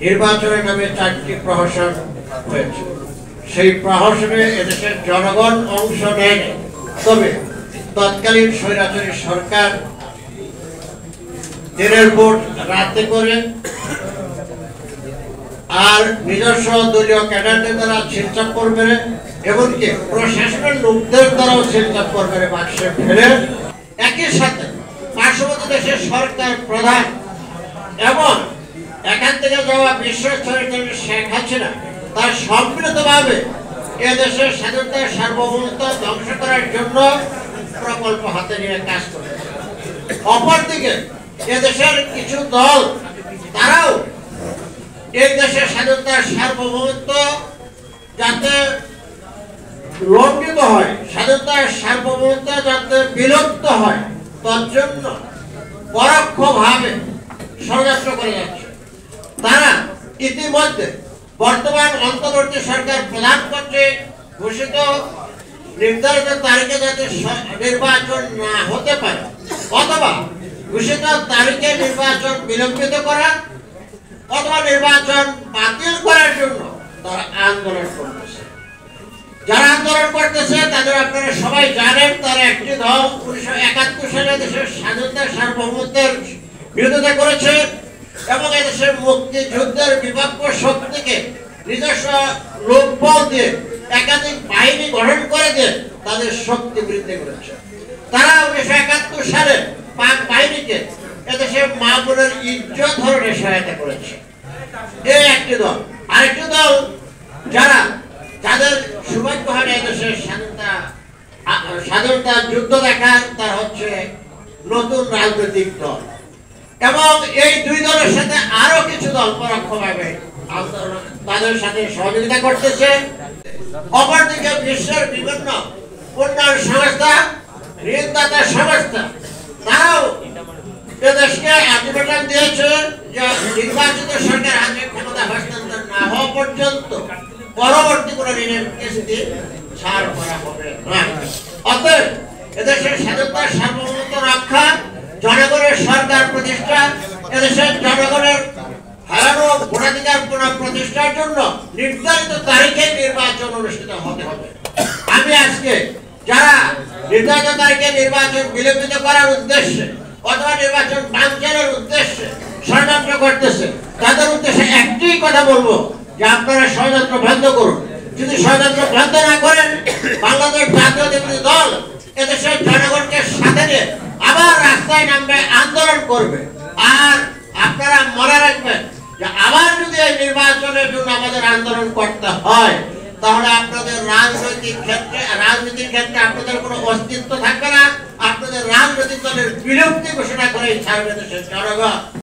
নির্বাচনের নামে 4টি প্রহসন হয়েছে। সেই প্রহসনে এদেশের জনগণ অংশ নেয়। তবে তৎকালীন স্বৈরাচারী সরকার দিনের ভোট রাতে করে আর নিজস্ব দলীয় ক্যাডারদের দ্বারা ছিলচাপ্পর মেরে, এমনকি প্রশাসনের লোকদের দ্বারাও ছিলচাপ্পর মেরে বাক্সে ফেলে একই সাথে পার্শ্ববর্তী দেশের সরকার প্রধান এবং এখান থেকে যাওয়া বিশ্বস্তরের শেখ হাসিনা তার সম্মিলিতভাবে এদেশের স্বাধীনতার সার্বভৌমত্ব ধ্বংস করার জন্য প্রকল্প হাতে নিয়ে কাজ করে। অপরদিকে এদেশের কিছু দল তারাও এই দেশের স্বাধীনতার সার্বভৌমত্ব যাতে লঙ্ঘিত হয়, স্বাধীনতার সার্বভৌমত্ব যাতে বিলুপ্ত হয়, তার জন্য পরোক্ষভাবে ষড়যন্ত্র করে যাচ্ছে। তারা ইতিমধ্যে বর্তমান অন্তর্বর্তী সরকার প্রধান কর্তৃক ঘোষিত নির্ধারিত তারিখে যাতে নির্বাচন না হতে পারে অথবা ঘোষিত তারিখে নির্বাচন বিলম্বিত করা অথবা নির্বাচন বাতিল করার জন্য তারা আন্দোলন করতেছে। যারা আন্দোলন করতেছে তাদের আপনারা সবাই জানেন, তারা একটি দল 1971 সালে দেশের স্বাধীনতার সার্বভৌমত্বের বিরোধিতা করেছে এবং এদেশের মুক্তিযুদ্ধের বিপক্ষ শক্তিকে নিজস্ব লোকবল দিয়ে একাধিক বাহিনী গঠন করে দিয়ে তাদের শক্তি বৃদ্ধি করেছে। তারা 1971 সালে পাক বাহিনীকে এদেশের মা বোনের ইজ্জত ধরনের সহায়তা করেছে। এই একটি দল। আরেকটি দল যাদের সৌভাগ্য হয় এদেশের স্বাধীনতা যুদ্ধ দেখার, তার হচ্ছে নতুন রাজনৈতিক দল। এবং এই দুই দলের সাথে আরো কিছু দল পরোক্ষভাবে তাদের সাথে সহযোগিতা করতেছে। অপরদিকে বিশ্বের বিভিন্ন উন্নয়ন সংস্থা, ঋণদাতা সংস্থা তারাও এদেশকে আলটিমেটাম দিয়েছে যে নির্বাচিত সরকার হাতে ক্ষমতা হস্তান্তর না হওয়া পর্যন্ত পরবর্তী কোনো ঋণের কিস্তি ছাড় করা হবে না। অতএব এদেশের স্বাধীনতার সার্বভৌমত্ব রক্ষা, জনগণের সরকার প্রতিষ্ঠা, এদেশের জনগণের হারানো ভোটাধিকার পুনঃপ্রতিষ্ঠার জন্য নির্ধারিত তারিখে নির্বাচন অনুষ্ঠিত হতে হবে। আমি আজকে যারা নির্ধারিত তারিখে নির্বাচন বিলম্বিত করার উদ্দেশ্যে অথবা নির্বাচন বানচালের উদ্দেশ্যে ষড়যন্ত্র করতেছে তাদের উদ্দেশ্যে একটি কথা বলবো যে আপনারা ষড়যন্ত্র বন্ধ করুন। যদি ষড়যন্ত্র বন্ধ না করেন, বাংলাদেশ জাতীয়তাবাদী দল এদেশের জনগণকে সাথে নিয়ে আবার রাস্তায় নামবে, আন্দোলন করবে। আর আপনারা মনে রাখবেন যে আবার যদি এই নির্বাচনের জন্য আমাদের আন্দোলন করতে হয় তাহলে আপনাদের রাজনৈতিক ক্ষেত্রে আপনাদের কোনো অস্তিত্ব থাকবে না। আপনাদের রাজনৈতিক দলের বিলুপ্তি ঘোষণা করে ছাড়বে দেশের জনগণ।